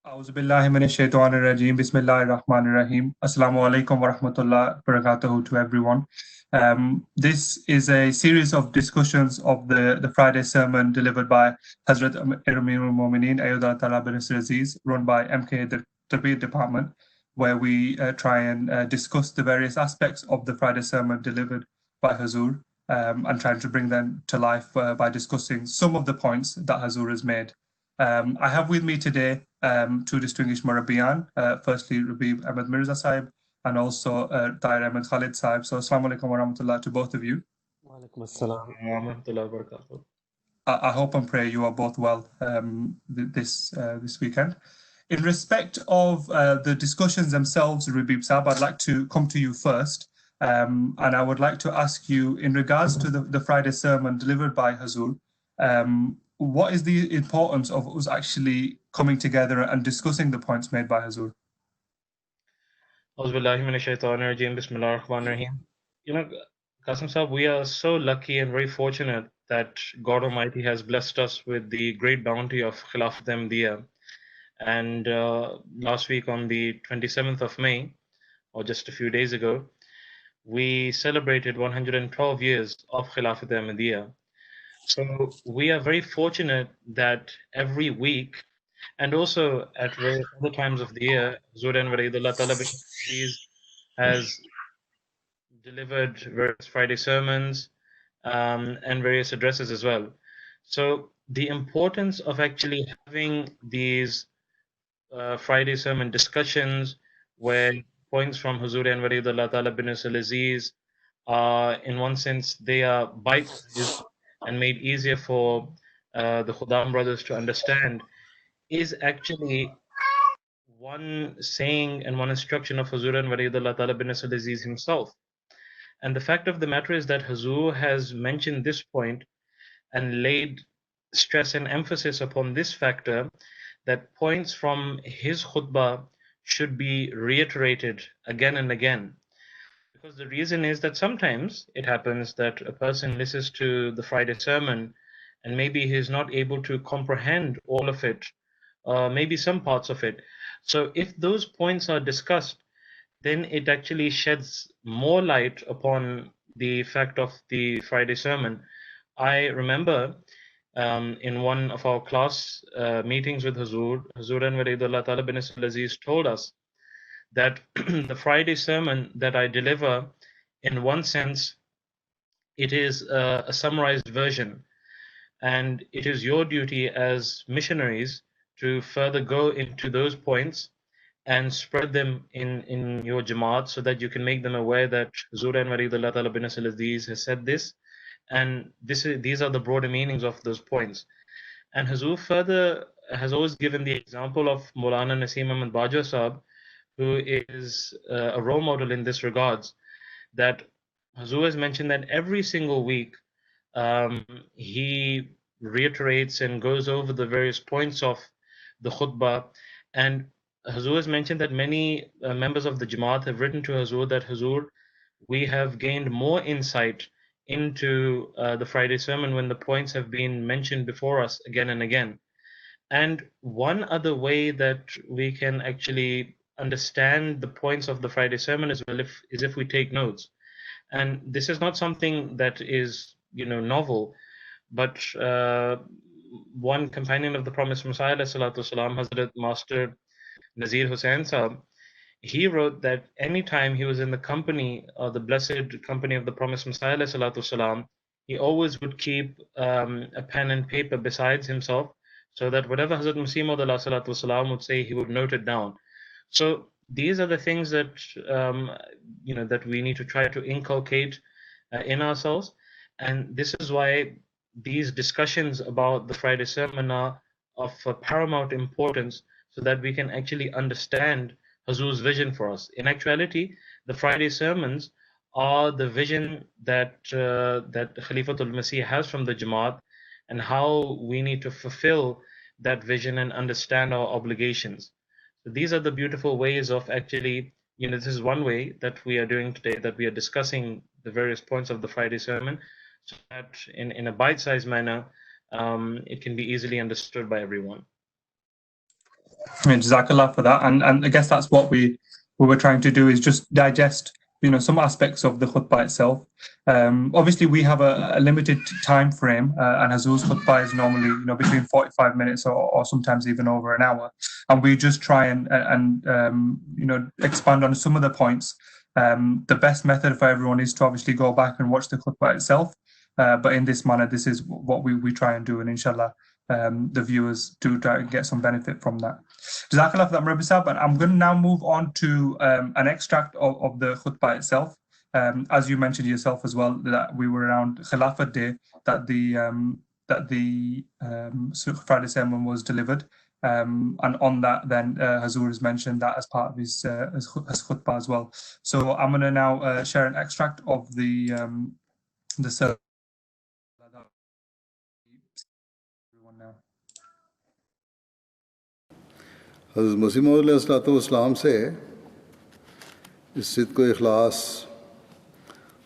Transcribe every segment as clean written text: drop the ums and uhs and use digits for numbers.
Auzubillahiminashaitanirrajim. Bismillahirrahmanirrahim. Assalamu alaikum wa rahmatullah barakatuhu to everyone. This is a series of discussions of the Friday sermon delivered by Hazrat Amirul Mumineen Ayyadullah Ta'ala bin Nasir Aziz, run by MK the Tarbiyat Department, where we try and discuss the various aspects of the Friday sermon delivered by Hazur, and trying to bring them to life by discussing some of the points that Hazur has made. I have with me today two distinguished Murabiyan. Firstly, Rabib Ahmed Mirza Sahib and also Tahir Ahmed Khalid Sahib. So, Assalamu alaikum wa rahmatullah to both of you. Walaikum assalam wa rahmatullahi wa barakatuh. I hope and pray you are both well this weekend. In respect of the discussions themselves, Rabib Sahib, I'd like to come to you first. And I would like to ask you, in regards to the Friday sermon delivered by Hazur, what is the importance of us actually coming together and discussing the points made by Hazur? Auzubillahi minash-shaytanir-rajim. Bismillahir-rahmanir-rahim. Qasim Sahib, we are so lucky and very fortunate that God Almighty has blessed us with the great bounty of Khilafat Ahmadiyya. And last week on the 27th of May, or just a few days ago, we celebrated 112 years of Khilafat Ahmadiyya. So we are very fortunate that every week, and also at various other times of the year, Zur Anwar Eidullah Ta'ala bin Aziz has delivered various Friday sermons and various addresses as well. So the importance of actually having these Friday sermon discussions where points from Huzur Anwar Eidullah Ta'ala bin Aziz are, in one sense, they are bite-sized and made easier for the Khuddam brothers to understand, is actually one saying and one instruction of Hazur and Waliyullah Ta'ala bin Asad Aziz himself. And the fact of the matter is that Hazur has mentioned this point and laid stress and emphasis upon this factor, that points from his khutbah should be reiterated again and again. Because the reason is that sometimes it happens that a person listens to the Friday sermon and maybe he is not able to comprehend all of it, maybe some parts of it. So if those points are discussed, then it actually sheds more light upon the fact of the Friday sermon. I remember in one of our class meetings with Hazur and Waridullah Ta'ala bin Aziz told us that the Friday sermon that I deliver, in one sense, it is a summarized version, and it is your duty as missionaries to further go into those points and spread them in your Jamaat so that you can make them aware that Zur and Waridullah Ta'ala bin Aziz has said this, and these are the broader meanings of those points. And Hazur further has always given the example of Maulana Naseem Ahmad Bajwa Sahib, who is a role model in this regards, that Hazur has mentioned that every single week he reiterates and goes over the various points of the khutbah. And Hazur has mentioned that many members of the Jamaat have written to Hazur that Hazur, we have gained more insight into the Friday sermon when the points have been mentioned before us again and again. And one other way that we can actually understand the points of the Friday sermon as well is if we take notes. And this is not something that is, novel, but one companion of the Promised Messiah, والسلام, Hazrat Master Nazir Hussain Sahib, he wrote that anytime he was in the company or the blessed company of the Promised Messiah, والسلام, he always would keep a pen and paper besides himself, so that whatever Hazrat Masih Maud والسلام, would say, he would note it down. So these are the things that that we need to try to inculcate in ourselves, and this is why these discussions about the Friday sermon are of paramount importance, so that we can actually understand Hazur's vision for us. In actuality, the Friday sermons are the vision that that Khalifatul Masih has from the Jamaat, and how we need to fulfill that vision and understand our obligations. So these are the beautiful ways of actually, this is one way that we are doing today, that we are discussing the various points of the Friday sermon, so that in a bite-sized manner, it can be easily understood by everyone. Jazakallah for that. And I guess that's what we were trying to do, is just digest, some aspects of the khutbah itself. Obviously, we have a limited time frame, and Hazur's khutbah is normally, between 45 minutes or sometimes even over an hour. And we just try and expand on some of the points. The best method for everyone is to obviously go back and watch the khutbah itself. But in this manner, this is what we try and do. And inshallah, the viewers do try to get some benefit from that. Jazakallah for that, Murabi Sahab. And I'm going to now move on to an extract of the khutbah itself. As you mentioned yourself as well, that we were around Khilafat Day, that the Friday sermon was delivered. And on that, then Hazur has mentioned that as part of his khutbah as well. So I'm going to now share an extract of the sermon. حضرت مسیح موعود علیہ الصلوۃ والسلام سے اس صدق و اخلاص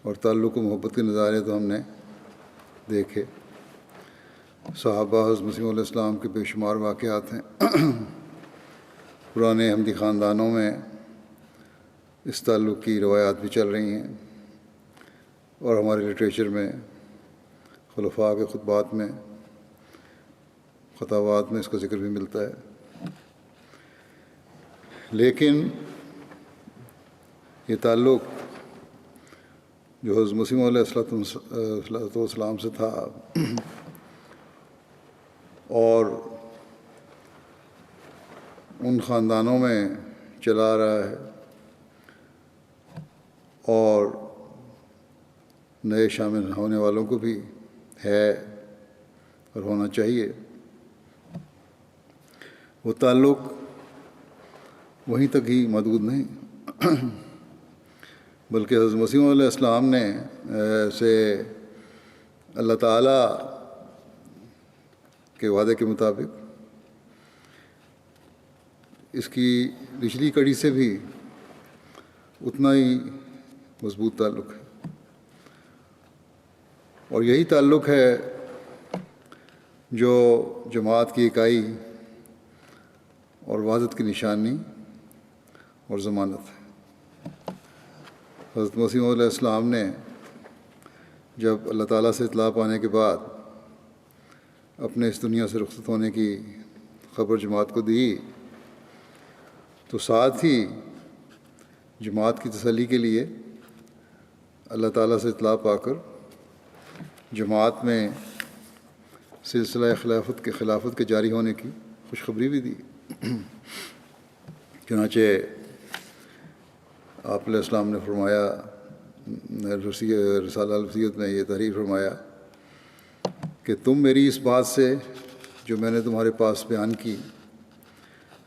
اور تعلق و محبت کے نظارے تو ہم نے دیکھے. صحابہ حضرت مسیح موعود علیہ السلام کے بے شمار واقعات ہیں. پرانے احمدی خاندانوں میں اس تعلق کی روایات بھی چل رہی ہیں، اور ہمارے لٹریچر میں خلفاء کے خطبات میں خطابات میں اس کا ذکر بھی ملتا ہے. لیکن یہ تعلق جو حضرت مسیح موعود علیہ السلام سے تھا اور ان خاندانوں میں چلا رہا ہے اور نئے شامل ہونے والوں کو بھی ہے اور ہونا چاہیے، وہ تعلق وہیں تک ہی محدود نہیں، بلکہ حضرت مسیح علیہ السلام نے سے اللہ تعالیٰ کے وعدے کے مطابق اس کی نچلی کڑی سے بھی اتنا ہی مضبوط تعلق ہے. اور یہی تعلق ہے جو جماعت کی اکائی اور وحدت کی نشانی اور ضمانت ہے. حضرت مسیح علیہ السلام نے جب اللہ تعالیٰ سے اطلاع پانے کے بعد اپنے اس دنیا سے رخصت ہونے کی خبر جماعت کو دی، تو ساتھ ہی جماعت کی تسلی کے لیے اللہ تعالیٰ سے اطلاع پا کر جماعت میں سلسلہ خلافت کے جاری ہونے کی خوشخبری بھی دی. چنانچہ آپ علیہ السلام نے فرمایا، رسالہ الوصیت میں یہ تحریر فرمایا کہ تم میری اس بات سے جو میں نے تمہارے پاس بیان کی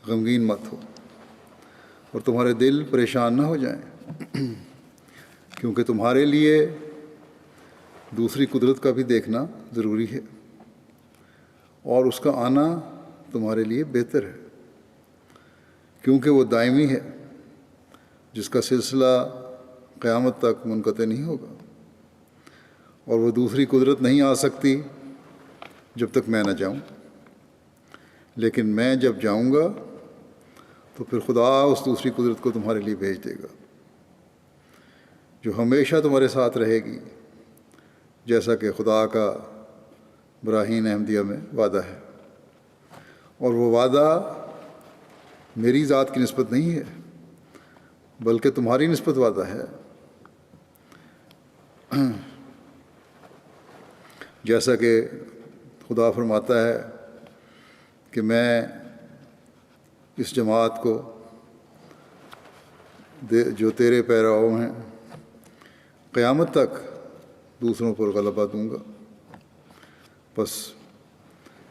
غمگین مت ہو، اور تمہارے دل پریشان نہ ہو جائیں، کیونکہ تمہارے لیے دوسری قدرت کا بھی دیکھنا ضروری ہے، اور اس کا آنا تمہارے لیے بہتر ہے، کیونکہ وہ دائمی ہے جس کا سلسلہ قیامت تک منقطع نہیں ہوگا، اور وہ دوسری قدرت نہیں آ سکتی جب تک میں نہ جاؤں. لیکن میں جب جاؤں گا تو پھر خدا اس دوسری قدرت کو تمہارے لیے بھیج دے گا، جو ہمیشہ تمہارے ساتھ رہے گی، جیسا کہ خدا کا براہین احمدیہ میں وعدہ ہے. اور وہ وعدہ میری ذات کی نسبت نہیں ہے، بلکہ تمہاری نسبت وعدہ ہے. جیسا کہ خدا فرماتا ہے کہ میں اس جماعت کو جو تیرے پیراؤ ہیں قیامت تک دوسروں پر غلبہ دوں گا. بس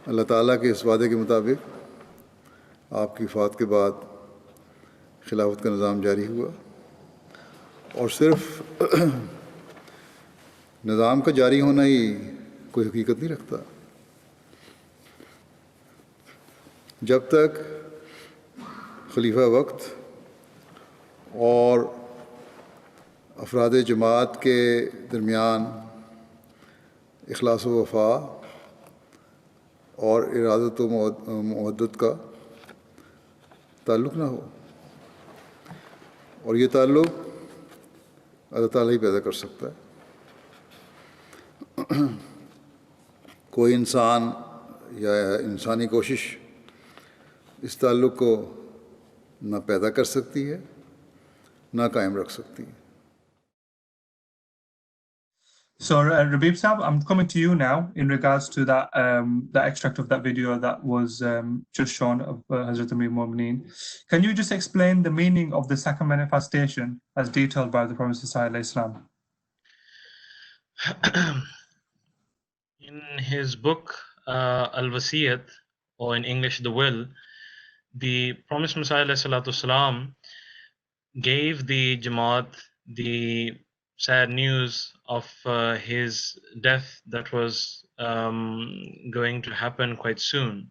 اللہ تعالیٰ کے اس وعدے کے مطابق آپ کی وفات کے بعد خلافت کا نظام جاری ہوا، اور صرف نظام کا جاری ہونا ہی کوئی حقیقت نہیں رکھتا. جب تک خلیفہ وقت اور افراد جماعت کے درمیان اخلاص و وفا اور ارادت و مودت کا ताल्लुक़ ना हो, और ये ताल्लुक़ अल्लाह ताला ही पैदा कर सकता है। कोई इंसान या इंसानी कोशिश इस ताल्लुक़ को ना पैदा कर सकती है ना कायम रख सकती है। So, Rabib Saab, I'm coming to you now in regards to that that extract of that video that was just shown of Hazrat Amir Mu'mineen. Can you just explain the meaning of the second manifestation as detailed by the Prophet Islam? In his book Al-Wasiyat, or in English, The Will, the Promised Messiah ﷺ gave the Jamaat the sad news of his death that was going to happen quite soon.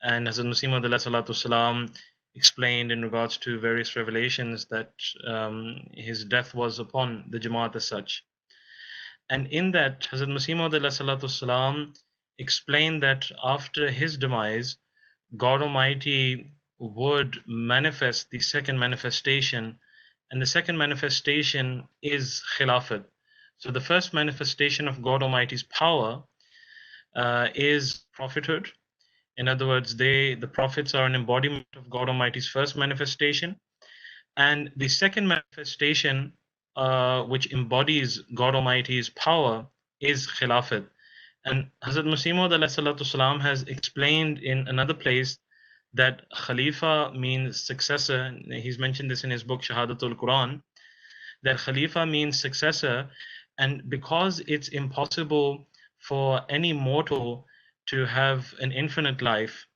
And Hazrat Masih Maud ﷺ explained in regards to various revelations that his death was upon the Jamaat as such. And in that, Hazrat Masih Maud ﷺ explained that after his demise, God Almighty would manifest the second manifestation, and the second manifestation is Khilafat. So the first manifestation of God Almighty's power is prophethood. In other words, the prophets are an embodiment of God Almighty's first manifestation, and the second manifestation, which embodies God Almighty's power, is Khilafat. And Hazrat Masih Maud ﷺ has explained in another place that Khalifa means successor. He's mentioned this in his book Shahadatul Quran, that Khalifa means successor, and because it's impossible for any mortal to have an infinite life,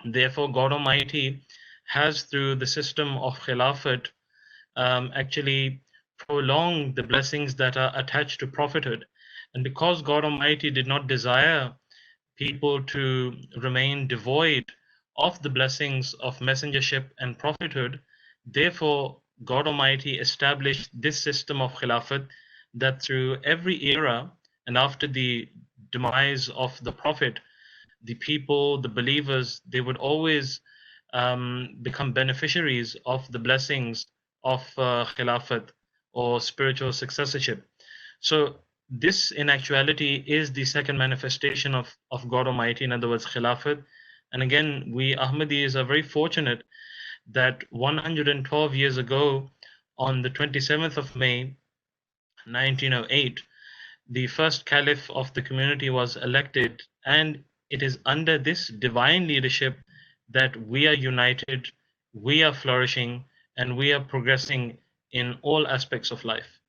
therefore God Almighty has, through the system of Khilafat, actually prolonged the blessings that are attached to prophethood. And because God Almighty did not desire people to remain devoid of the blessings of messengership and prophethood, therefore God Almighty established this system of Khilafat, that through every era and after the demise of the prophet, the people, the believers, they would always become beneficiaries of the blessings of Khilafat, or spiritual successorship. So this in actuality is the second manifestation of God Almighty, in other words Khilafat. And again, we Ahmadis are very fortunate that 112 years ago, on the 27th of May 1908, the first caliph of the community was elected, and it is under this divine leadership that we are united, we are flourishing, and we are progressing in all aspects of life.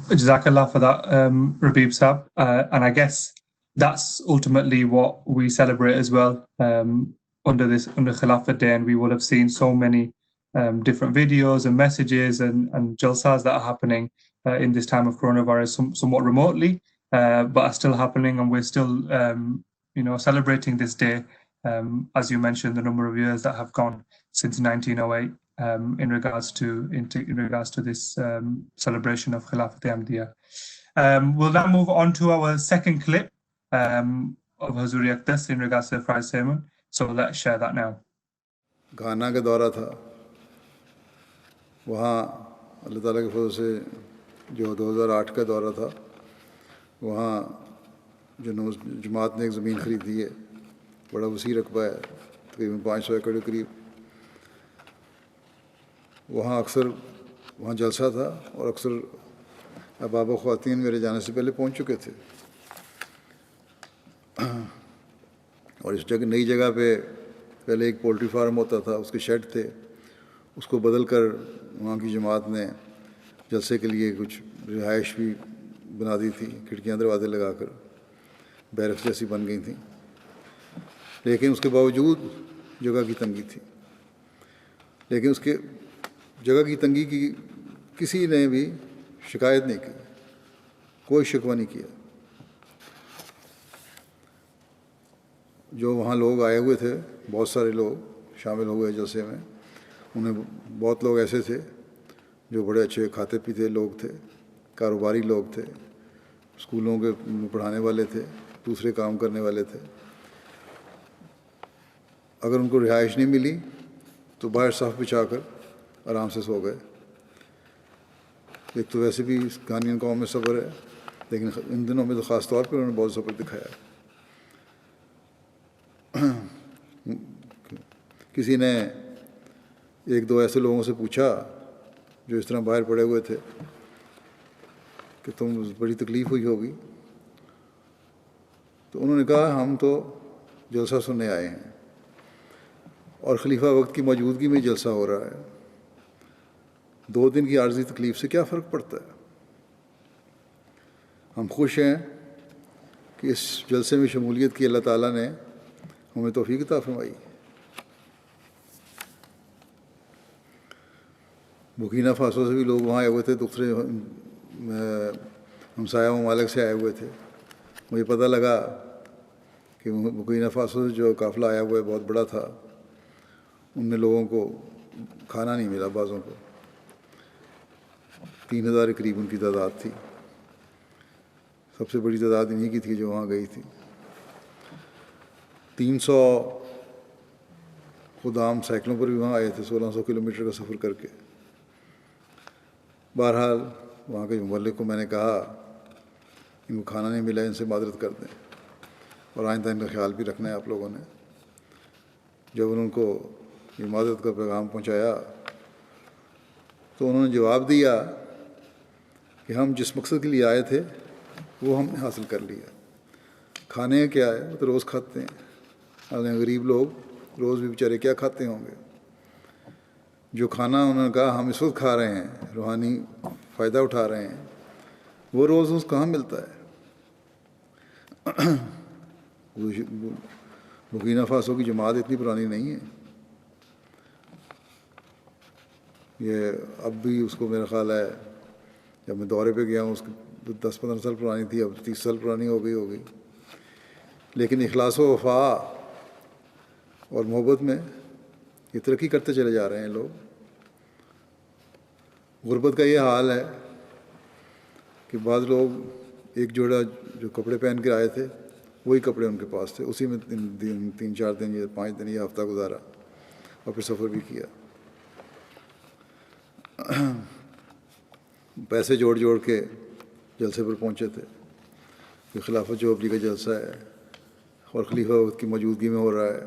Jazakallah for that, Rabib Saab. And I guess that's ultimately what we celebrate as well under Khilafat Day, and we will have seen so many different videos and messages and jalsas that are happening in this time of coronavirus, somewhat remotely, but are still happening, and we're still celebrating this day. As you mentioned, the number of years that have gone since 1908 in regards to this celebration of Khilafat Ahmadiyya. We'll now move on to our second clip of Huzuri Aqdas in regards to the Friday sermon. So let's share that now. घाना का दौरा था, वहाँ अल्लाह ताला के फजल से जो 2008 का दौरा था, वहाँ जो जमात ने एक ज़मीन ख़रीदी है, बड़ा वसी रकबा है, तकरीबन 500 एकड़ के करीब। वहाँ अक्सर वहाँ जलसा था, और अक्सर अहबाब व ख़वातीन मेरे जाने से पहले पहुँच चुके थे। और इस नई जगह पे पहले एक पोल्ट्री फार्म होता था, उसके शेड थे, उसको बदल कर वहाँ की जमात ने जलसे के लिए कुछ रिहाइश भी बना दी थी, खिड़कियाँ दरवाजे लगाकर बैरक्स जैसी बन गई थी। लेकिन उसके बावजूद जगह की तंगी थी। लेकिन उसके जगह की तंगी की किसी ने भी शिकायत नहीं की, कोई शिकवा नहीं किया। जो वहाँ लोग आए हुए थे, बहुत सारे लोग शामिल हो गए जलसे में, उन्हें बहुत लोग ऐसे थे जो बड़े अच्छे खाते पीते लोग थे, कारोबारी लोग थे, स्कूलों के पढ़ाने वाले थे, दूसरे काम करने वाले थे। اگر ان کو رہائش نہیں ملی تو باہر صف بچھا کر آرام سے سو گئے. ایک تو ویسے بھی گھانین قوم میں صبر ہے، لیکن ان دنوں میں تو خاص طور پہ انہوں نے بہت صبر دکھایا ہے. کسی نے ایک دو ایسے لوگوں سے پوچھا جو اس طرح باہر پڑے ہوئے تھے کہ تم بڑی تکلیف ہوئی ہوگی، تو انہوں نے کہا ہم تو جلسہ سننے آئے ہیں اور خلیفہ وقت کی موجودگی میں جلسہ ہو رہا ہے، 2 دن کی عارضی تکلیف سے کیا فرق پڑتا ہے. ہم خوش ہیں کہ اس جلسے میں شمولیت کی اللہ تعالیٰ نے ہمیں توفیق عطا فرمائی. بورکینا فاسو سے بھی لوگ وہاں آئے ہوئے تھے، دوسرے ہمسایہ ممالک سے آئے ہوئے تھے. مجھے پتہ لگا کہ بورکینا فاسو سے جو قافلہ آیا ہوا ہے بہت بڑا تھا، ان میں لوگوں کو کھانا نہیں ملا، بعضوں کو 3000 کے قریب ان کی تعداد تھی. سب سے بڑی تعداد انہی کی تھی جو وہاں گئی تھی. 300 خدام سائیکلوں پر بھی وہاں آئے تھے، 1600 کلومیٹر کا سفر کر کے. بہرحال وہاں کے مبلغ کو میں نے کہا ان کو کھانا نہیں ملا، ان سے معذرت کر دیں اور آئندہ ان کا خیال بھی رکھنا ہے آپ لوگوں نے. جب ان کو یہ معذرت کا پیغام پہنچایا تو انہوں نے جواب دیا کہ ہم جس مقصد کے لیے آئے تھے وہ ہم نے حاصل کر لیا. کھانے کیا ہے، وہ تو روز کھاتے ہیں. اگر غریب لوگ روز بھی بیچارے کیا کھاتے ہوں گے. جو کھانا انہوں نے کہا ہم اس وقت کھا رہے ہیں، روحانی فائدہ اٹھا رہے ہیں، وہ روز کہاں ملتا ہے. بورکینا فاسو کی جماعت اتنی پرانی نہیں ہے. یہ اب بھی اس کو میرا خیال ہے جب میں دورے پہ گیا ہوں اس کی 10-15 سال پرانی تھی، اب 30 سال پرانی ہو گئی ہوگی. لیکن اخلاص و وفا اور محبت میں یہ ترقی کرتے چلے جا رہے ہیں لوگ. غربت کا یہ حال ہے کہ بعض لوگ ایک جوڑا جو کپڑے پہن کے آئے تھے وہی کپڑے ان کے پاس تھے، اسی میں 3-4 دن یا 5 دن یا ہفتہ گزارا اور پھر سفر بھی کیا. پیسے جوڑ جوڑ کے جلسے پر پہنچے تھے کہ خلافت جوبلی کا جلسہ ہے اور خلیفہ وقت کی موجودگی میں ہو رہا ہے،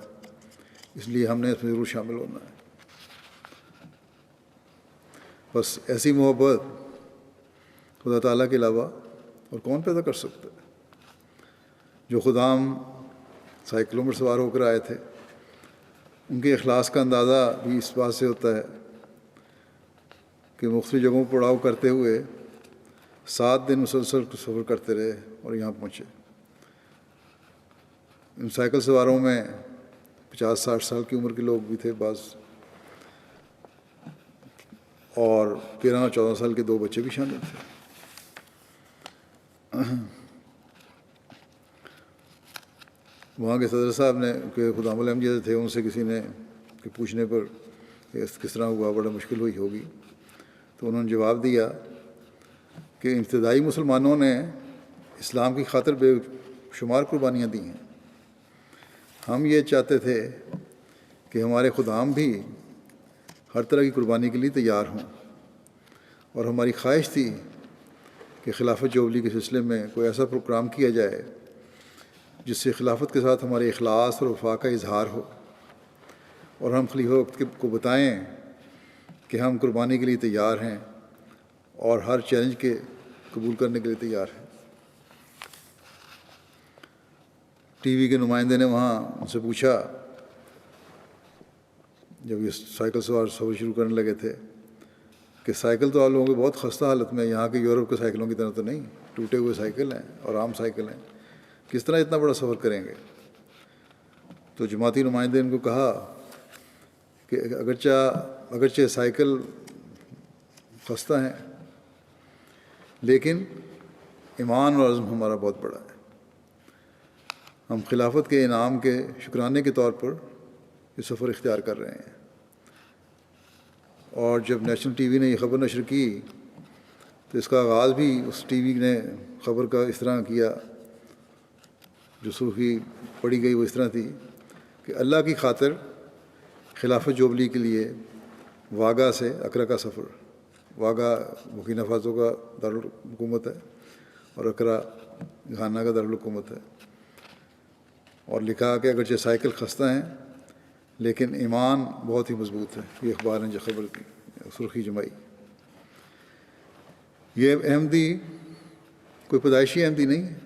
اس لیے ہم نے اس میں ضرور شامل ہونا ہے. بس ایسی محبت خدا تعالیٰ کے علاوہ اور کون پیدا کر سکتا ہے. جو خدام سائیکلوں پر سوار ہو کر آئے تھے ان کے اخلاص کا اندازہ بھی اس بات سے ہوتا ہے کہ مختلف جگہوں پر پڑاؤ کرتے ہوئے 7 دن مسلسل سفر کرتے رہے اور یہاں پہنچے. ان سائیکل سواروں میں 50-60 سال کی عمر کے لوگ بھی تھے بعض، اور 13-14 سال کے 2 بچے بھی شامل تھے. وہاں کے صدر صاحب نے کہ خدام علیہ جیسے تھے، ان سے کسی نے کہ پوچھنے پر کس طرح ہوا، بڑا مشکل ہوئی ہوگی، تو انہوں نے جواب دیا کہ ابتدائی مسلمانوں نے اسلام کی خاطر بے شمار قربانیاں دی ہیں. ہم یہ چاہتے تھے کہ ہمارے خدام بھی ہر طرح کی قربانی کے لیے تیار ہوں، اور ہماری خواہش تھی کہ خلافت جوبلی کے سلسلے میں کوئی ایسا پروگرام کیا جائے جس سے خلافت کے ساتھ ہمارے اخلاص اور وفا کا اظہار ہو، اور ہم خلیفہ وقت کو بتائیں کہ ہم قربانی کے لیے تیار ہیں اور ہر چیلنج کے قبول کرنے کے لیے تیار ہیں. ٹی وی کے نمائندے نے وہاں ان سے پوچھا جب یہ سائیکل سوار سفر شروع کرنے لگے تھے کہ سائیکل تو آپ لوگوں کے بہت خستہ حالت میں، یہاں کے یورپ کے سائیکلوں کی طرح تو نہیں، ٹوٹے ہوئے سائیکل ہیں اور عام سائیکل ہیں، کس طرح اتنا بڑا سفر کریں گے. تو جماعتی نمائندے ان کو کہا کہ اگرچہ سائیکل خستہ ہیں لیکن ایمان اور عزم ہمارا بہت بڑا ہے. ہم خلافت کے انعام کے شکرانے کے طور پر یہ سفر اختیار کر رہے ہیں. اور جب نیشنل ٹی وی نے یہ خبر نشر کی تو اس کا آغاز بھی اس ٹی وی نے خبر کا اس طرح کیا، جو سرخی پڑھی گئی وہ اس طرح تھی کہ اللہ کی خاطر खिलाफत जुबली के लिए वागा से अकरा का सफ़र, वागा बुर्किना फासो का दारुल हुकूमत है और अकरा घाना का दारुल हुकूमत है। और लिखा कि अगरचे साइकिल खस्ता हैं लेकिन ईमान बहुत ही मजबूत है। ये अखबार ने जो खबर की सुर्खी जमाई। ये अहमदी कोई पैदाइशी अहमदी नहीं है,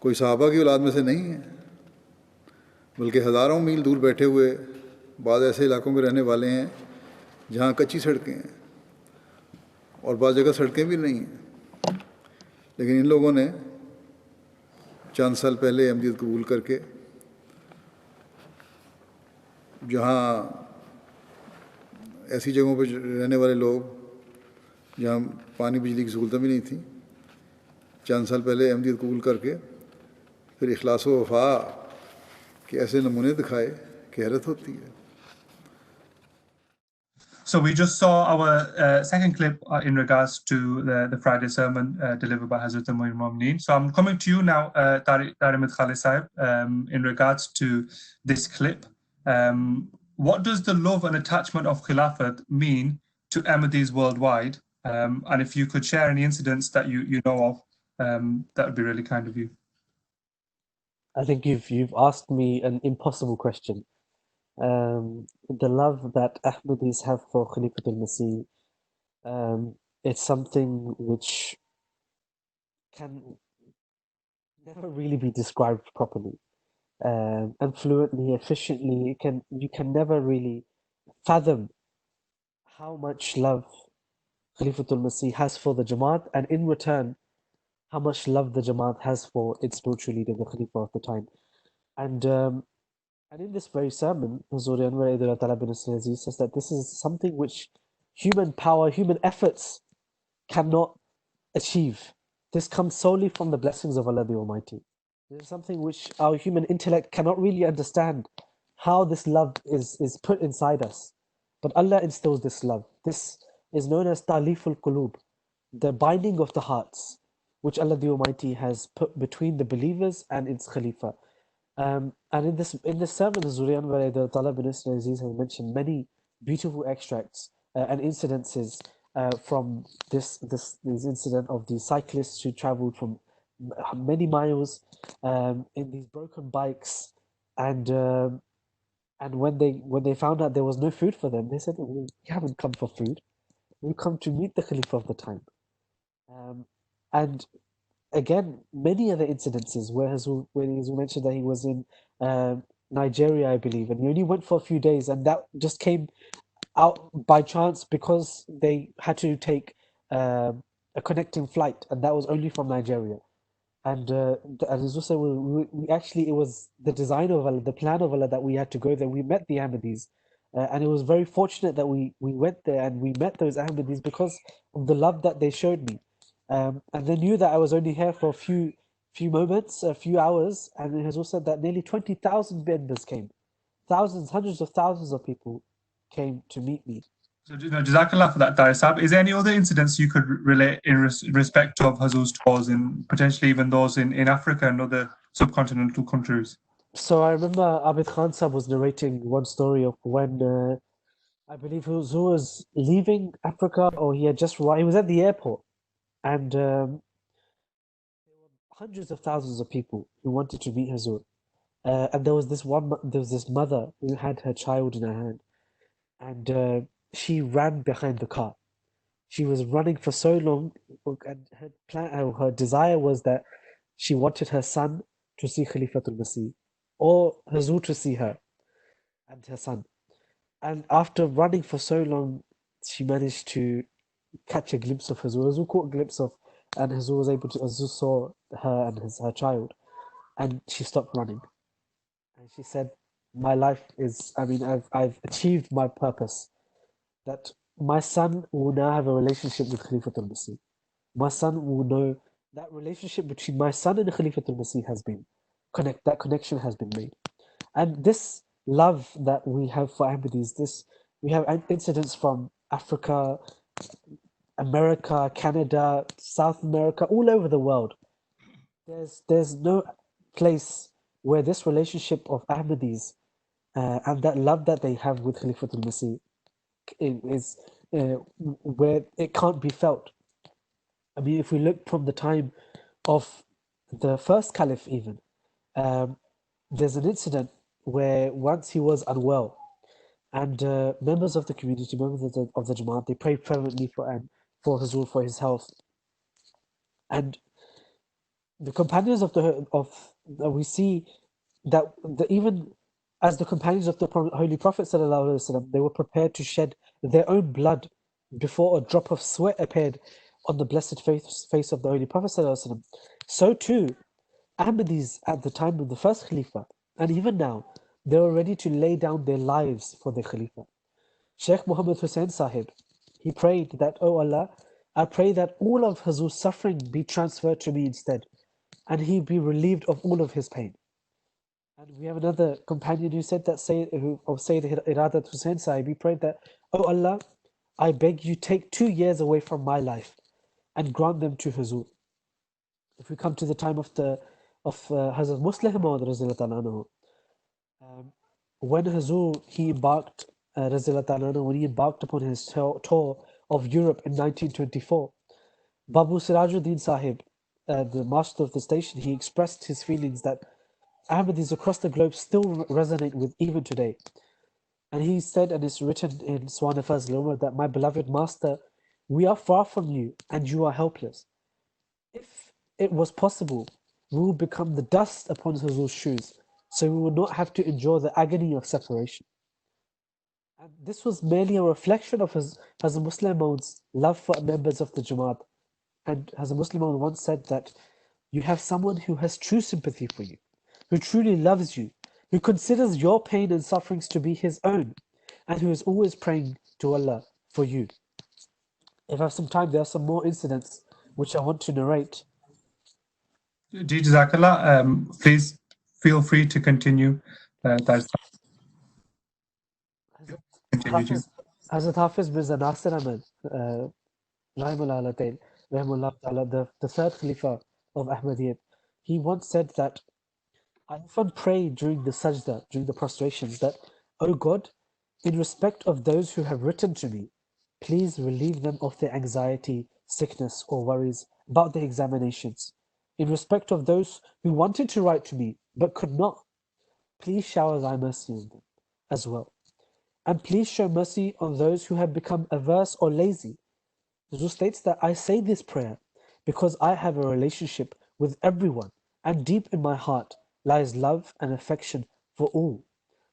कोई सहाबा की औलाद में से नहीं है, बल्कि हज़ारों मील दूर बैठे हुए बाद ऐसे इलाकों में रहने वाले हैं जहाँ कच्ची सड़कें हैं और बाद जगह सड़कें भी नहीं हैं। लेकिन इन लोगों ने चंद साल पहले अहमदियत कबूल करके जहाँ ऐसी जगहों पर रहने वाले लोग जहाँ पानी बिजली की सहूलतें भी नहीं थी, चंद साल पहले अहमदियत कबूल करके फिर इखलास व वफा के ऐसे नमूने दिखाए कि हैरत होती है। So we just saw our second clip in regards to the Friday sermon delivered by Hazrat Amir Momneen. So I'm coming to you now, Tariq Khalid Sahib, in regards to this clip. What does the love and attachment of Khilafat mean to Ahmadis worldwide? And if you could share any incidents that you know of, that would be really kind of you. I think you've asked me an impossible question. The love that Ahmadis have for Khalifatul Masih, it's something which can never really be described properly and fluently, efficiently. You can never really fathom how much love Khalifatul Masih has for the Jamaat, and in return, how much love the Jamaat has for its spiritual leader, the Khalifa of the time. And in this very sermon, Huzur Anwar Aidullah Ta'ala bin Hussein Aziz says that this is something which human power, human efforts cannot achieve. This comes solely from the blessings of Allah the Almighty. This is something which our human intellect cannot really understand how this love is put inside us. But Allah instills this love. This is known as Ta'liful Qulub, the binding of the hearts, which Allah the Almighty has put between the believers and its Khalifa. And in this sermon, Zurian Anwar Talib bin Hussein Aziz has mentioned many beautiful extracts and incidences from this incident of the cyclists who traveled from many miles in these broken bikes, and when they found out there was no food for them, they said, "We haven't come for food. We come to meet the Khalifa of the time." And again, many other incidences where Hazul mentioned that he was in Nigeria, I believe, and he only went for a few days, and that just came out by chance because they had to take a connecting flight, and that was only from Nigeria. And as Hazul said, we actually, it was the design of Allah, the plan of Allah that we had to go there. We met the Ahmadis, and it was very fortunate that we went there and we met those Ahmadis because of the love that they showed me. And they knew that I was only here for a few moments, a few hours, and it has also said that nearly 20,000 members came. Thousands, hundreds of thousands of people came to meet me. So, Jazakallah for that, Tariq Sahib. Is there any other incidents you could relate in respect of Hazur's tours in potentially even those in Africa and other subcontinental countries? So I remember Abid Khan Sahib was narrating one story of when I believe Hazur was leaving Africa, or he was at the airport, and there were hundreds of thousands of people who wanted to meet Hazur. And there was this mother who had her child in her hand, and she ran behind the car. She was running for so long, and her desire was that she wanted her son to see Khalifatul Masih, or Hazur to see her and her son. And after running for so long, she managed to catch a glimpse of Hazur. Hazur caught a glimpse of, and Hazur saw her and her child, and she stopped running. And she said, "My life is, I've achieved my purpose. That my son will now have a relationship with Khalifatul Masih. My son will know that relationship between my son and Khalifatul Masih that connection has been made." And this love that we have for Ahmadis, we have incidents from Africa, America, Canada, South America, all over the world. There's no place where this relationship of Ahmadis and that love that they have with Khalifatul Masih is where it can't be felt. I mean, if we look from the time of the first caliph, even, there's an incident where once he was unwell, and members of the community, members of the Jamaat, they prayed fervently for Huzur for his health. And the companions we see that even as the companions of the Holy Prophet ﷺ, they were prepared to shed their own blood before a drop of sweat appeared on the blessed face of the Holy Prophet ﷺ. So too, Ahmadis at the time of the first Khalifa, and even now, they were ready to lay down their lives for the Khalifa. Sheikh Muhammad Hussain Sahib, he prayed that, "Oh Allah, I pray that all of Huzur's suffering be transferred to me instead, and he be relieved of all of his pain." And we have another companion who said that, of Sayyid Iradat Hussain Sahib, he prayed that, "Oh Allah, I beg you take 2 years away from my life and grant them to Huzur." If we come to the time of Hazrat Musleh Maud Razilullah anhu, when Huzur he embarked when he embarked upon his tour of Europe in 1924, Babu Sirajuddin Sahib, the master of the station, he expressed his feelings that Ahmadis across the globe still resonate with even today. And he said, and it's written in Swana Fazl Umar, that my beloved master, we are far from you and you are helpless. If it was possible, we will become the dust upon Huzur's shoes, so we will not have to endure the agony of separation. And this was merely a reflection of Hazrat Muslim Maud's love for members of the Jamaat. And Hazrat Muslim Maud once said that you have someone who has true sympathy for you, who truly loves you, who considers your pain and sufferings to be his own, and who is always praying to Allah for you. If I have some time, there are some more incidents which I want to narrate. Jazakallah. Please feel free to continue. Hazrat Hafiz Mirza Nasir Ahmad, Rahimullah Ta'ala, the third Khalifa of Ahmadiyyat, he once said that, "I often pray during the sajda, during the prostrations, that, O God, in respect of those who have written to me, please relieve them of their anxiety, sickness, or worries about the examinations. In respect of those who wanted to write to me but could not, please shower thy mercy on them as well. And please show mercy on those who have become averse or lazy." Huzur states that, "I say this prayer because I have a relationship with everyone, and deep in my heart lies love and affection for all."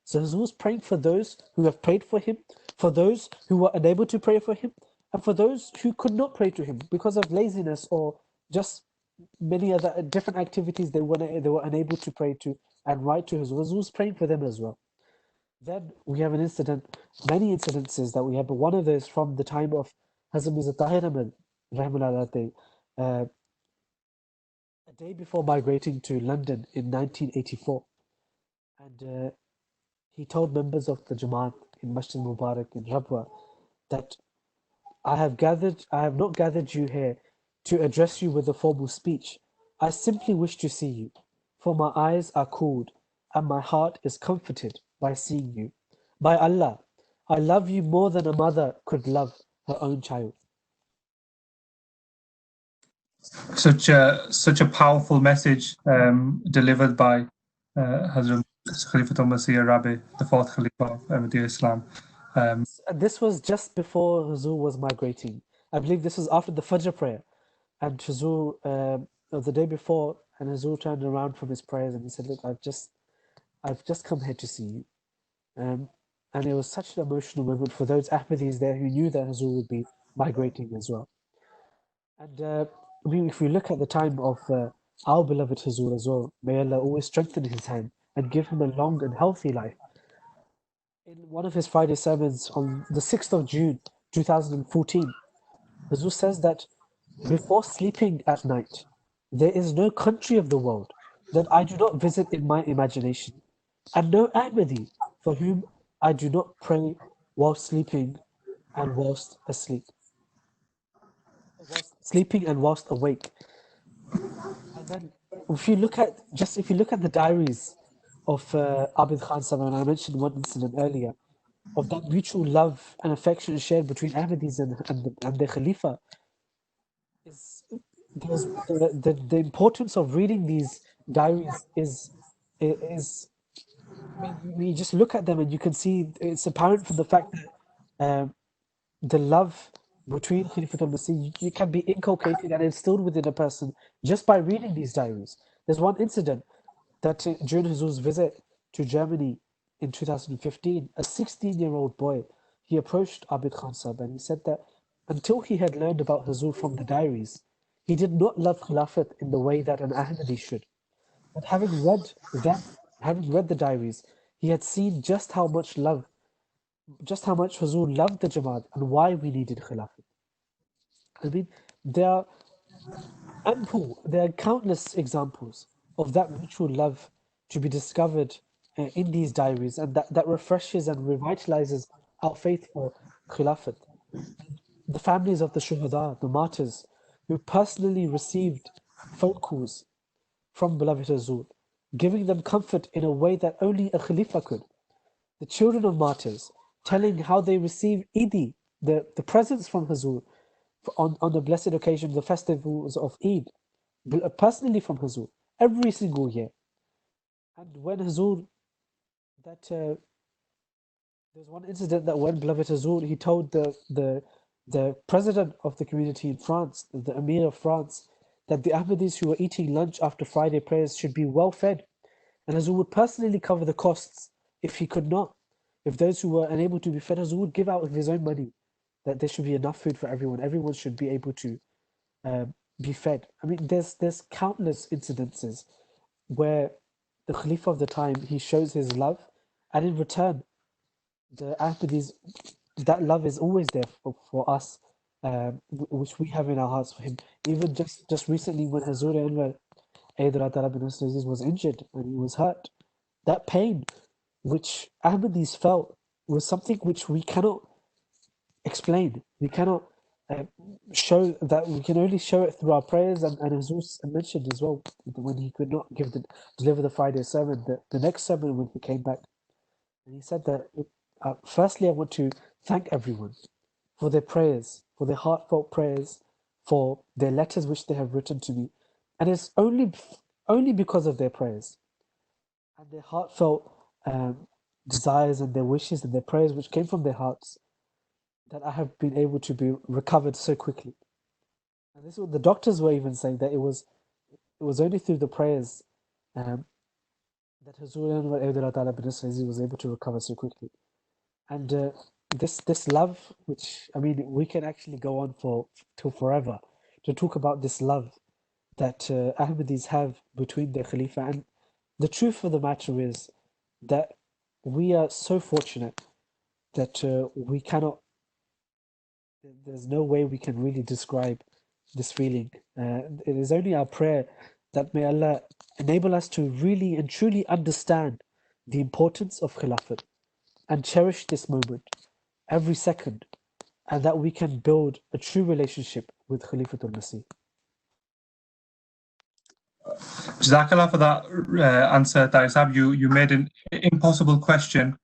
So Huzur was praying for those who have prayed for him, for those who were unable to pray for him, and for those who could not pray to him because of laziness or just many other different activities they were unable to pray to and write to Huzur. Huzur was praying for them as well. Then we have an incident, many incidences that we have, but one of those from the time of Hazrat Mirza Tahir Ahmad, Rahimahullah, a day before migrating to London in 1984. And he told members of the Jamaat in Masjid Mubarak in Rabwa that, I have not gathered you here to address you with a formal speech. I simply wish to see you, for my eyes are cooled and my heart is comforted by seeing you. By Allah, I love you more than a mother could love her own child. Such a powerful message delivered by Hazrat Khalifatul Masih Rabi, the fourth Khalifa of Ahmadiyya Islam. This was just before Huzur was migrating. I believe this was after the Fajr prayer. And Huzur, the day before, and Huzur turned around from his prayers and he said, "Look, I've just come here to see you." And it was such an emotional moment for those Ahmadis there who knew that Huzur would be migrating as well. And if we look at the time of our beloved Huzur as well, may Allah always strengthen his hand and give him a long and healthy life. In one of his Friday sermons on the 6th of June 2014, Huzur says that, "Before sleeping at night, there is no country of the world that I do not visit in my imagination, and no Ahmadi for whom I do not pray whilst sleeping and whilst asleep. Whilst sleeping and whilst awake." And then if you look at the diaries of Abid Khan Sahib, and I mentioned one incident earlier, of that mutual love and affection shared between Ahmadis and the Khalifa, is the importance of reading these diaries is we just look at them and you can see it's apparent from the fact that the love between Khalifatul Masih it can be inculcated and instilled within a person just by reading these diaries. There's one incident that during Huzur's visit to Germany in 2015, a 16-year-old boy, he approached Abid Khan Sahib and he said that until he had learned about Huzur from the diaries, he did not love Khilafat in the way that an Ahmadi should. But having read them, having read the diaries, he had seen just how much Huzur loved the Jamaat and why we needed Khilafat. I mean, there are there are countless examples of that mutual love to be discovered in these diaries, and that refreshes and revitalizes our faith for Khilafat. The families of the Shuhada, the martyrs, who personally received phone calls from beloved Huzur, giving them comfort in a way that only a Khalifa could. The children of martyrs telling how they received Eid, the presents from Huzur on the blessed occasion, the festivals of Eid, personally from Huzur, every single year. And when Huzur, there's one incident that when beloved Huzur, he told the president of the community in France, the Emir of France, that the Ahmadis who were eating lunch after Friday prayers should be well fed. And Huzur would personally cover the costs if he could not. If those who were unable to be fed, Huzur would give out of his own money that there should be enough food for everyone. Everyone should be able to be fed. I mean, there's countless incidences where the Khalifa of the time, he shows his love, and in return, the Ahmadis, that love is always there for us, which we have in our hearts for him. Even just recently when Huzur Anwar Hyder bin Aziz was injured and he was hurt, that pain which Ahmadis felt was something which we cannot explain. We cannot show that. We can only show it through our prayers. And Huzur mentioned as well, when he could not deliver the Friday sermon, the next sermon when he came back, and he said that firstly, I want to thank everyone for their prayers, for their heartfelt prayers, for their letters which they have written to me, and it's only because of their prayers and their heartfelt desires and their wishes and their prayers which came from their hearts that I have been able to be recovered so quickly. And this is what the doctors were even saying, that it was only through the prayers that Huzur Anwar Hyder bin Aziz was able to recover so quickly. And this love, which, I mean, we can actually go on till forever to talk about this love that Ahmadis have between their Khalifa. And the truth of the matter is that we are so fortunate that we cannot, there's no way we can really describe this feeling. It is only our prayer that may Allah enable us to really and truly understand the importance of Khilafat and cherish this moment every second, and that we can build a true relationship with Khalifatul Masih. Jazakallah for that answer, Tariq Sahib. You made an impossible question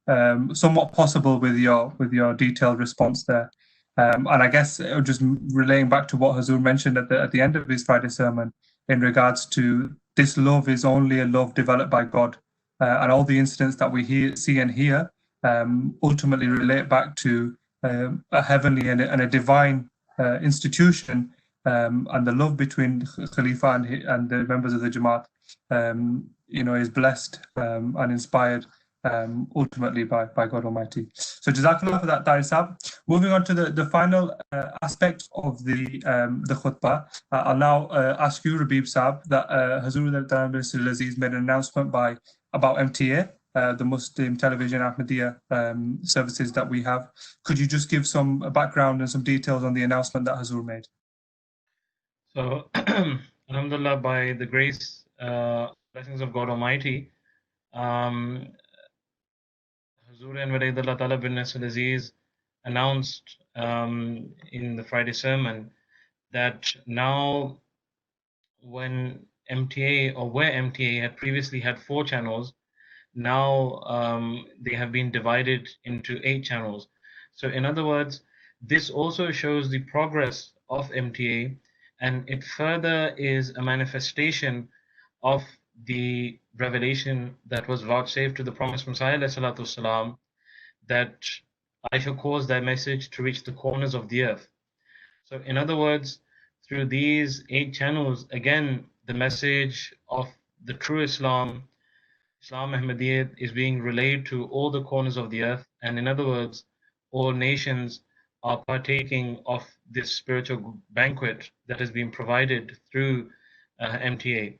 somewhat possible with your detailed response there. And I guess just relating back to what Huzur mentioned at the end of his Friday sermon in regards to this love is only a love developed by God, and all the incidents that we see and hear ultimately relate back to a heavenly and a divine institution. And the love between Khalifa and the members of the Jamaat, is blessed and inspired ultimately by God Almighty. So Jazakallah for that, Tariq Sahib. Moving on to the final aspect of the khutbah, I'll now ask you, Rabib Sahib, that Huzur bin Aziz made an announcement about MTA, the Muslim Television Ahmadiyya services that we have. Could you just give some background and some details on the announcement that Huzur made? So, Alhamdulillah, by the grace, blessings of God Almighty, Huzur Anwar Hyder bin Aziz announced in the Friday sermon that now, when MTA, or where MTA had previously had 4 channels, now they have been divided into 8 channels. So in other words, this also shows the progress of MTA, and it further is a manifestation of the revelation that was vouchsafed to the promised Messiah والسلام, that I shall cause thy message to reach the corners of the earth. So in other words, through these 8 channels, again, the message of the true Islam Ahmadiyyat, is being relayed to all the corners of the earth. And in other words, all nations are partaking of this spiritual banquet that has been provided through MTA.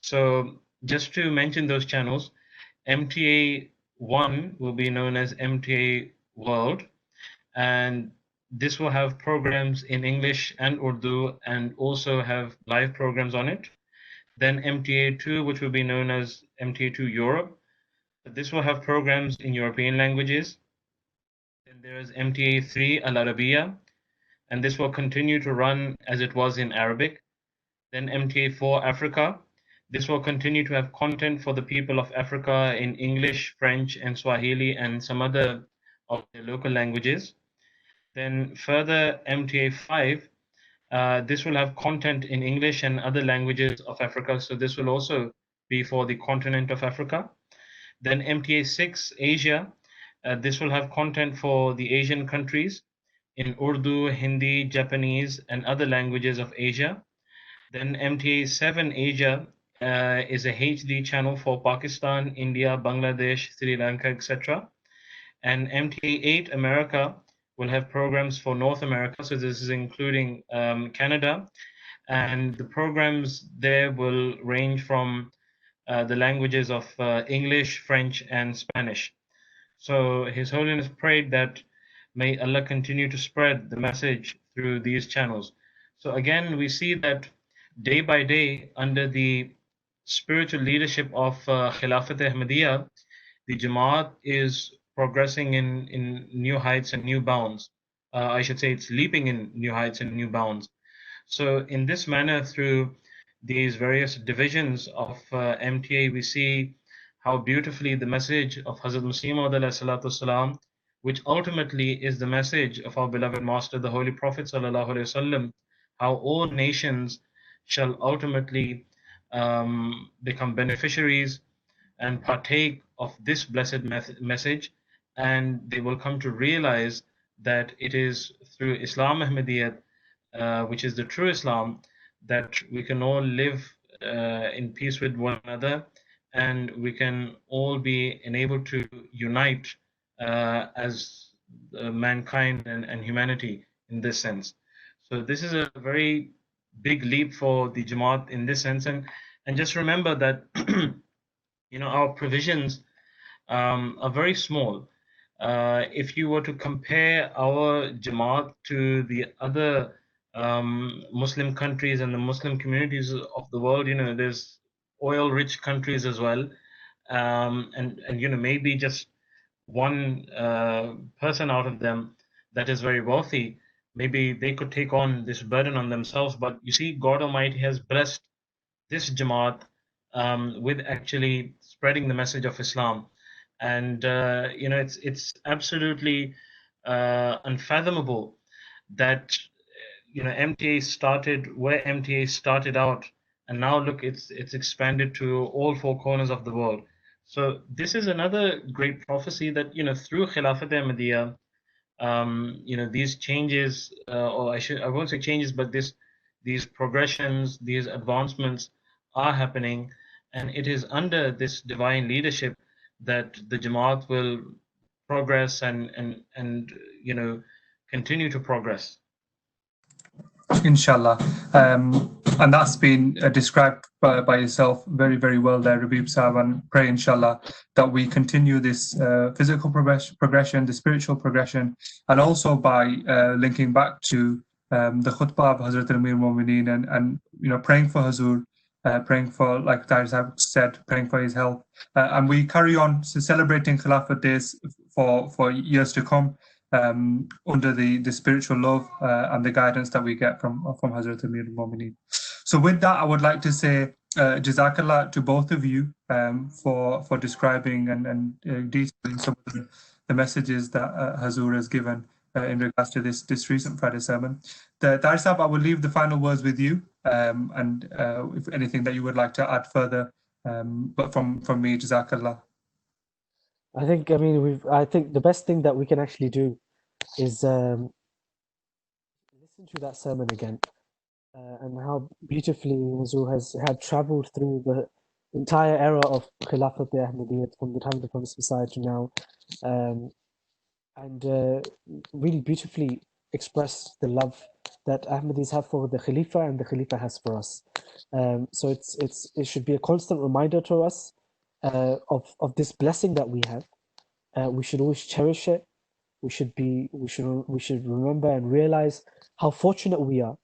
So just to mention those channels, MTA 1 will be known as MTA World, and this will have programs in English and Urdu and also have live programs on it. Then MTA 2, which will be known as MTA 2 Europe. This will have programs in European languages. Then there is MTA 3 Al Arabiya, and this will continue to run as it was in Arabic. Then MTA 4 Africa. This will continue to have content for the people of Africa in English, French, and Swahili, and some other of the local languages. Then further, MTA 5, this will have content in English and other languages of Africa. So this will also be for the continent of Africa. Then MTA 6 Asia, this will have content for the Asian countries in Urdu, Hindi, Japanese, and other languages of Asia. Then MTA 7 Asia is a HD channel for Pakistan, India, Bangladesh, Sri Lanka, etc. And MTA 8 America will have programs for North America. So this is including Canada. And the programs there will range from the languages of English, French, and Spanish. So His Holiness prayed that may Allah continue to spread the message through these channels. So again, we see that day by day, under the spiritual leadership of Khilafat Ahmadiyya, the Jamaat is progressing in new heights and new bounds. I should say it's leaping in new heights and new bounds. So in this manner, through these various divisions of MTA, we see how beautifully the message of Hazrat Masih Maud, which ultimately is the message of our beloved Master, the Holy Prophet ﷺ, how all nations shall ultimately become beneficiaries and partake of this blessed message, and they will come to realize that it is through Islam Ahmadiyyat, which is the true Islam, that we can all live in peace with one another, and we can all be enabled to unite as mankind and humanity in this sense. So this is a very big leap for the Jamaat in this sense, and just remember that our provisions are very small. If you were to compare our Jamaat to the other Muslim countries and the Muslim communities of the world, there's oil-rich countries as well, and maybe just one person out of them that is very wealthy, maybe they could take on this burden on themselves. But you see, God Almighty has blessed this Jamaat with actually spreading the message of Islam, and it's absolutely unfathomable that MTA started where MTA started out, and now look, it's expanded to all 4 corners of the world. So this is another great prophecy that through Khilafat Ahmadiyya, these changes, or I won't say changes, but these progressions, these advancements are happening, and it is under this divine leadership that the Jamaat will progress and continue to progress. Inshallah. And that's been described by yourself very, very well there, Rabib Sahab, and pray inshallah that we continue this physical progression, the spiritual progression, and also by linking back to the khutbah of Hazrat Amir Mu'mineen and praying for Hazur, praying for, like Tahir Sahab said, praying for his health. And we carry on celebrating Khilafat days for years to come, under the spiritual love and the guidance that we get from Hazrat Amir al-Mu'mineen. So with that, I would like to say Jazakallah to both of you for describing and detailing some of the messages that Hazur has given in regards to this recent Friday sermon. Tahir Sahib, I will leave the final words with you, and if anything that you would like to add further, but from me, Jazakallah. I think the best thing that we can actually do is listen to that sermon again, and how beautifully Hazur had traveled through the entire era of Khilafat Ahmadiyyat from the time of the Prophet Messiah to now, and really beautifully express the love that Ahmadis have for the Khalifa and the Khalifa has for us. So it should be a constant reminder to us of this blessing that we have. We should always cherish it. We should remember and realize how fortunate we are,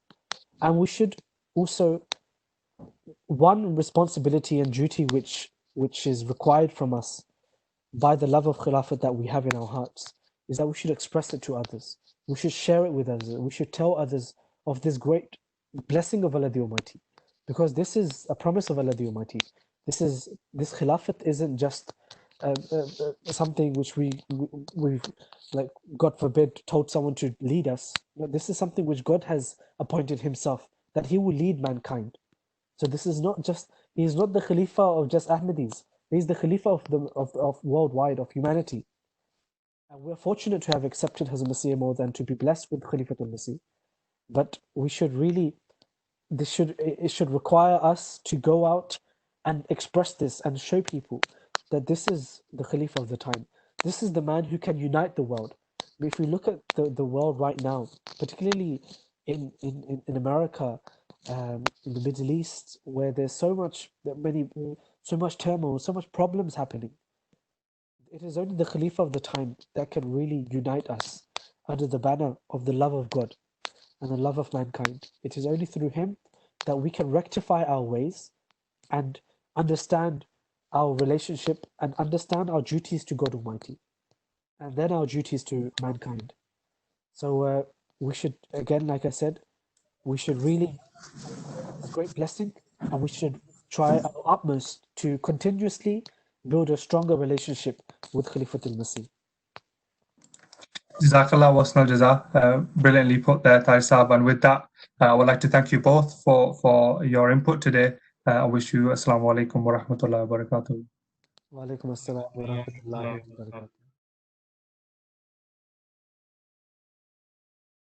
and we should also, one responsibility and duty which is required from us by the love of Khilafat that we have in our hearts, is that we should express it to others. We should share it with others. We should tell others of this great blessing of Allah the Almighty, because this is a promise of Allah the Almighty. This Khilafat isn't just something which we've, like, God forbid, told someone to lead us. No, this is something which God has appointed Himself, that He will lead mankind. So this is not just, He is not the Khalifa of just Ahmadis. He is the Khalifa of worldwide, of humanity. And we're fortunate to have accepted Hazrat Masih Maud and to be blessed with Khalifatul Masih. But we should really, it should require us to go out and express this and show people that this is the Khalifa of the time. This is the man who can unite the world. If we look at the world right now, particularly in America, in the Middle East, where there's so much turmoil, so much problems happening, it is only the Khalifa of the time that can really unite us under the banner of the love of God and the love of mankind. It is only through him that we can rectify our ways and understand our relationship and understand our duties to God Almighty, and then our duties to mankind. So we should, again, like I said, we should really have a great blessing, and we should try our utmost to continuously build a stronger relationship with Khalifatul Masih. Jazakallah wasnal jaza. Brilliantly put there, Tahir Sahib. And with that, I would like to thank you both for your input today. I wish you Assalamu alaikum wa rahmatullahi wa barakatuh. Wa alaikum assalam wa rahmatullahi wa barakatuh.